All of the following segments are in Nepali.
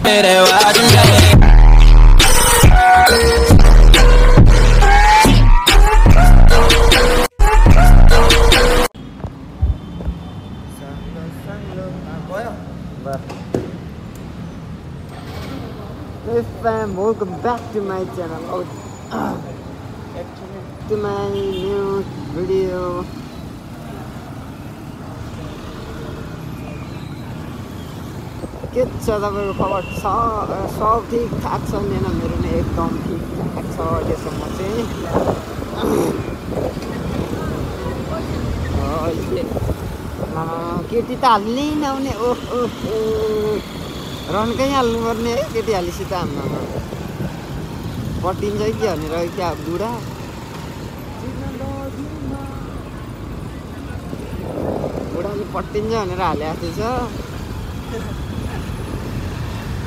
मेरे वाज में Hey fam, welcome back to my channel. To my new video. के छ तपाईको खबर छ सब ठीक ठाक छ नि हैन मेरो नि एकदम ठीक ठाक छ त्यसम्म चाहिँ केटी त हाल्नै नआउने ओहो रनकै हाल्नु पर्ने है केटी हालिसित आम्मा पटिन्छ कि भनेर क्या बुढा बुढाले पटिन्छ भनेर हाले जस्तो छ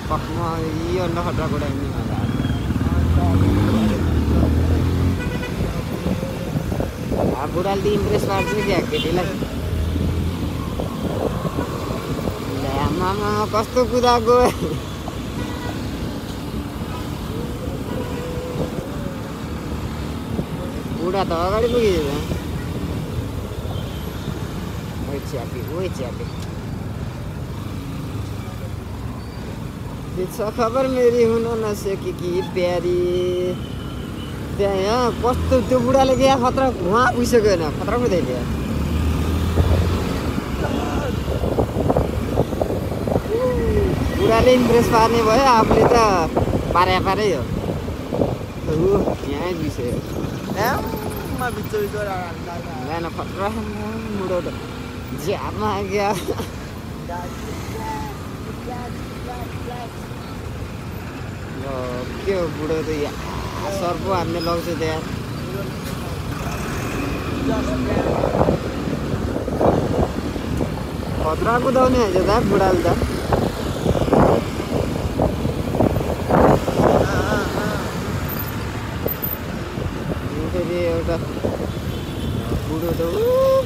पक्मा यो नखट्रा बुढा नि बुढाले इम्प्रेस पार्छ क्या केटीलाई आमा कस्तो कुदाको बुढा त अगाडि पुगिन्छ ओइ च्यापी छ खबर मेरी हुन नसके कि प्यारी त्यहाँ कस्तो त्यो बुढाले क्या खतरा उहाँ पुगिसक्यो होइन खतरा पुग्दैन बुढाले इम्प्रेस पार्ने भयो आफूले त पारै हो यहीँ बिसयो खतरा बुढो त ज्यामा क्या के हो बुढो त यहाँ सर्पो हान्ने लाउँछ त्यहाँ खतरा कुदाउने होइन त बुढाले त फेरि एउटा बुढो त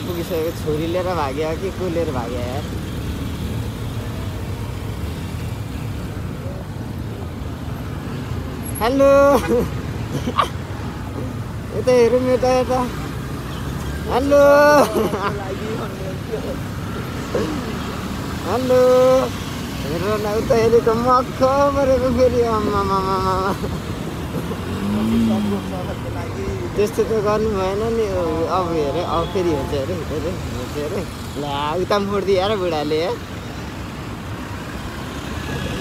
पुगिसकेको छोरी लिएर भाग्यो कि को लिएर भाग्यो यार हेलो यता हेरौँ यता हेलो हेलो हेर न उता हेरेको मक्ख परेको फेरि आम्मा त्यस्तो त गर्नु भएन नि अब हेरे अब फेरि हुन्छ अरे ला उता मोड्दियो यार बुढाले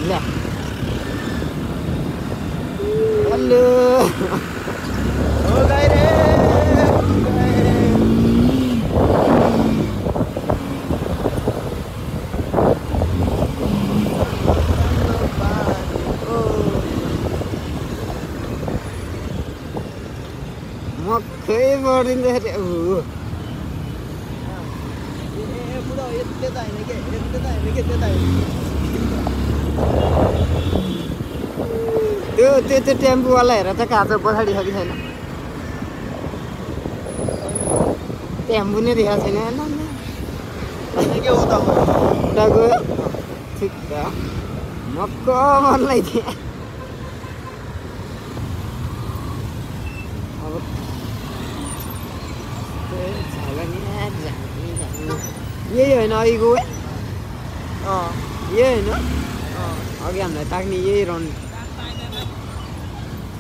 ल हेलो मक्खै पर्दिन्छ त्यो टेम्पोवाला हेर त काँचो पछाडि छ कि छैन टेम्पो नै देखाएको छैन उता गयो ठिक छ मक्क मनलाई थिएँ अब यही होइन अघिको यही होइन अघि हामीलाई ताक्ने यही रन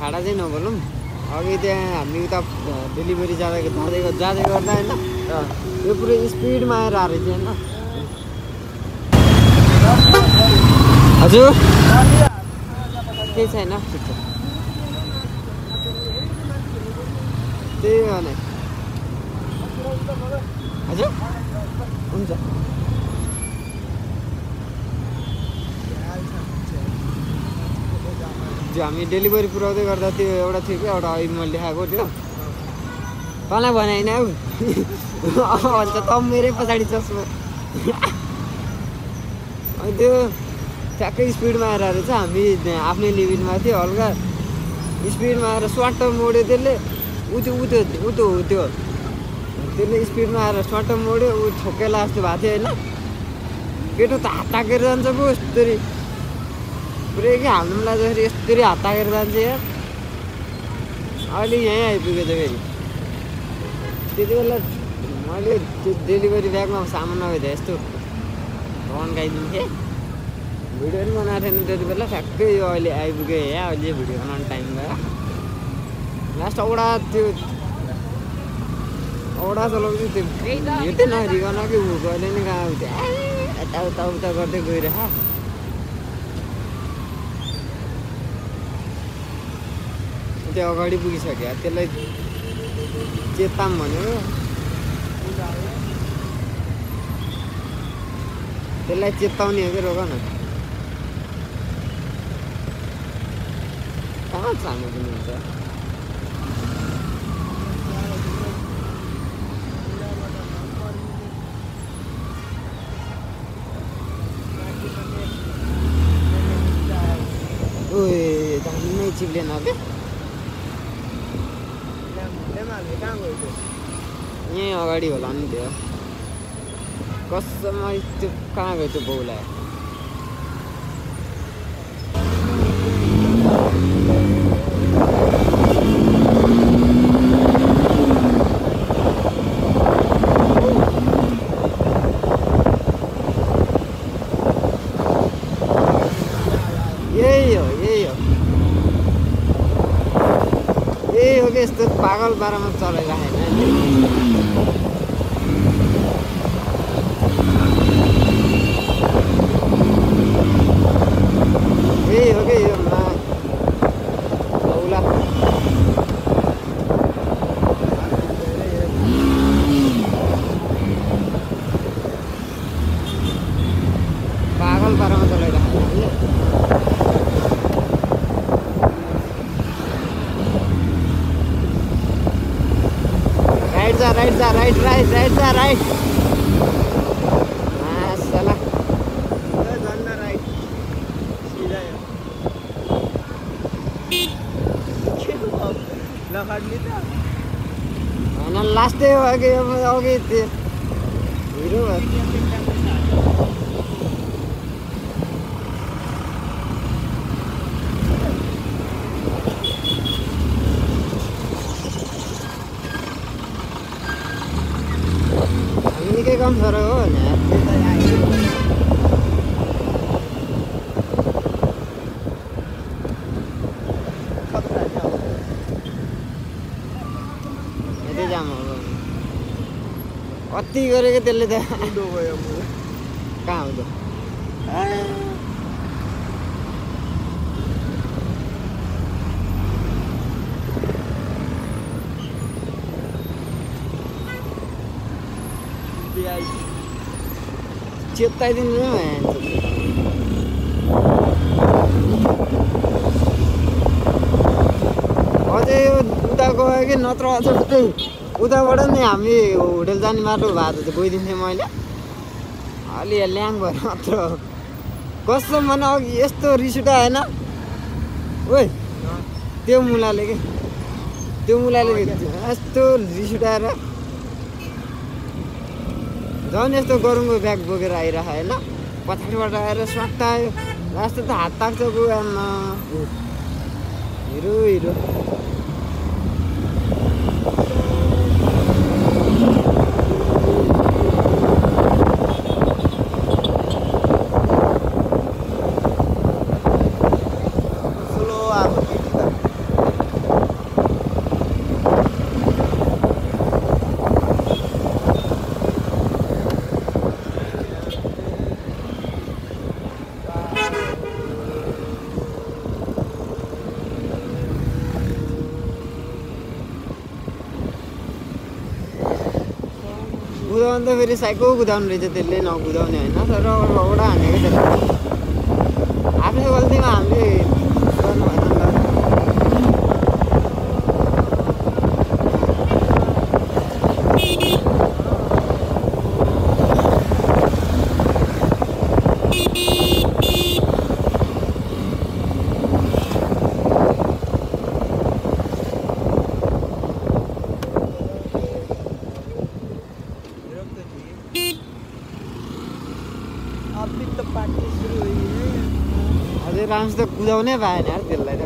खाडा चाहिँ नबोलौँ अघि त्यहाँ हामी उता डेलिभरी जाँदै गर्दा होइन यो पुरै स्पिडमा आएर रहेछ होइन हजुर केही छैन ठिक छ त्यही हो नि हजुर हुन्छ जो हामी डेलिभरी पुऱ्याउँदै गर्दा त्यो एउटा थियो क्या एउटा अहिले मैले देखाएको त्यो तँलाई भने होइन हौ भन्छ त मेरै पछाडि चस्मा त्यो ठ्याक्कै स्पिडमा आएर रहेछ हामी आफ्नै लिमिटमा थियो हल्का स्पिडमा आएर स्वाट मोड्यो त्यसले त्यसले स्पिडमा आएर स्वाट मोड्यो ऊ ठोकेला जस्तो भएको थियो होइन केटो त हात ताकेर जान्छ पो यस्तरी ब्रेक हाल्नु पनि लाग्दाखेरि यस्तरी हात ताकेर जान्छ यार। अहिले यहीँ आइपुगेछ फेरि। त्यति बेला मैले त्यो डेलिभरी ब्यागमा सामान नभइदिएँ यस्तो रन्काइदिन्थेँ। भिडियो पनि बनाएको थिएन त्यति बेला। ठ्याक्कै यो अहिले आइपुग्यो यहाँ। अहिले भिडियो बनाउने टाइम भयो। लास्ट औडा त्यो औडा चलाउँछु त्यो हिँड्दै नहेरिकन कि ऊ कहिले नि कहाँ आउँथ्यो यता उता गर्दै गइरह। त्यो अगाडि पुगिसक्यो त्यसलाई चेताम भनेको। त्यसलाई चेताउने हो कि रोक न। कहाँ जानु पनि हुन्छ। दामी चिप्लेन के यहीँ अगाडि होला नि त्यो। कसम त्यो कहाँ गयो त्यो बाउलाई। यस्तो पागल पारामा चलाइराखेन। यही हो कि यो औला पागल पारामा चलाइराखेन। राइट जा राइट साला झन्डा राइट सिधा नखड्ने त होइन। लास्टै हो अघि त्यो हिरो निकै कम फरक हो नि। यतै जाम हो कति गरेको त्यसले त कहाँ हो त। चेताइदिनु अझै यो उता गयो कि नत्र अझ उताबाट नि हामी होटेल जाने बाटो भएको चाहिँ गइदिन्थेँ मैले। अलि ल्याङ भएर मात्र कसम भने अघि यस्तो रिस उठाएन ओइ त्यो मुलाले यस्तो रिस उठाएर झन् यस्तो गरुङको ब्याग बोकेर आइरह होइन। पछाडिबाट आएर स्वाट आयो लास्ट त हात ताक्छ गएमा हिरो कुदाउनु त फेरि साइको कुदाउनु रहेछ त्यसले नकुदाउने होइन। तर औडा हानेको त्यसले आफ्नो गल्तीमा हामीले गर्नु भएन नि त। अभी तो पार्टी शुरू हुई है। अझै राम्रोसित कुदाउनै पाएन यार त्यसलाई त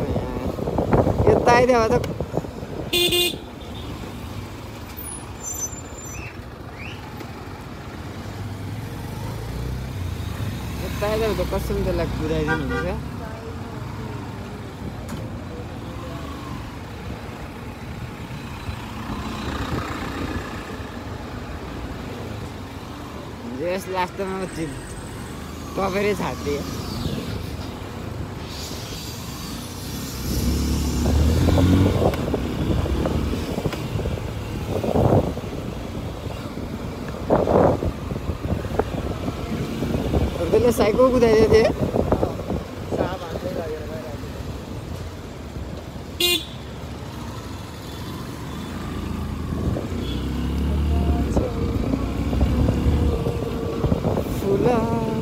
यता आइदियो भए त यता आइदियो भने त कसम त्यसलाई कुदाइदिनु हुन्छ यस लास्टमा कभरै छाडिदियो त्यसले साइकल कुदाइदिएको थियो फुला